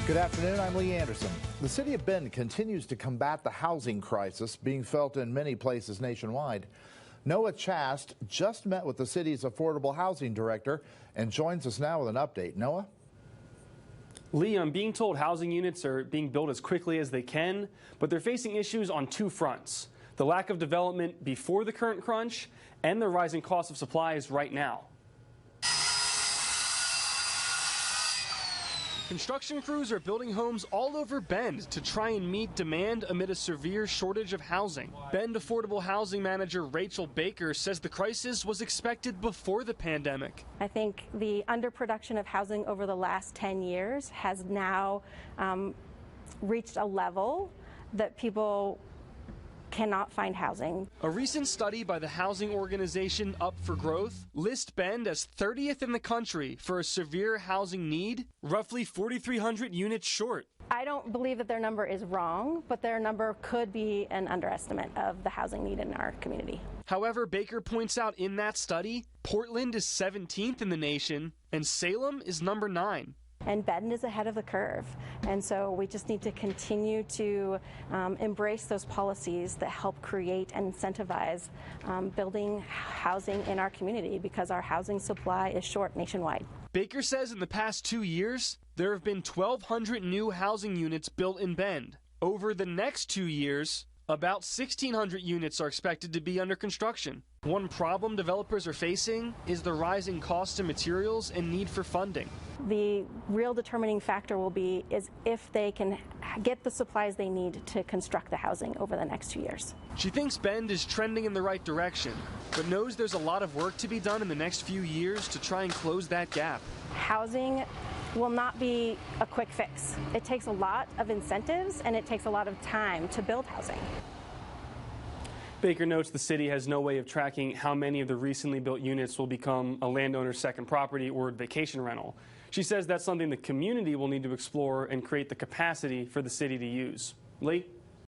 Good afternoon, I'm Lee Anderson. The city of Bend continues to combat the housing crisis being felt in many places nationwide. Noah Chast just met with the city's affordable housing director and joins us now with an update. Noah? Lee, I'm being told housing units are being built as quickly as they can, but they're facing issues on two fronts: the lack of development before the current crunch and the rising cost of supplies right now. Construction crews are building homes all over Bend to try and meet demand amid a severe shortage of housing. Bend Affordable Housing Manager Rachel Baker says the crisis was expected before the pandemic. I think the underproduction of housing over the last 10 years has now reached a level that people cannot find housing. A recent study by the housing organization Up for Growth lists Bend as 30th in the country for a severe housing need, roughly 4,300 units short. I don't believe that their number is wrong, but their number could be an underestimate of the housing need in our community. However, Baker points out in that study, Portland is 17th in the nation and Salem is number 9. And Bend is ahead of the curve. And so we just need to continue to embrace those policies that help create and incentivize building housing in our community, because our housing supply is short nationwide. Baker says in the past 2 years, there have been 1,200 new housing units built in Bend. Over the next 2 years, about 1,600 units are expected to be under construction. One problem developers are facing is the rising cost of materials and need for funding. The real determining factor will be is if they can get the supplies they need to construct the housing over the next 2 years. She thinks Bend is trending in the right direction, but knows there's a lot of work to be done in the next few years to try and close that gap. Housing will not be a quick fix. It takes a lot of incentives and it takes a lot of time to build housing. Baker notes the city has no way of tracking how many of the recently built units will become a landowner's second property or vacation rental. She says that's something the community will need to explore and create the capacity for the city to use. Lee?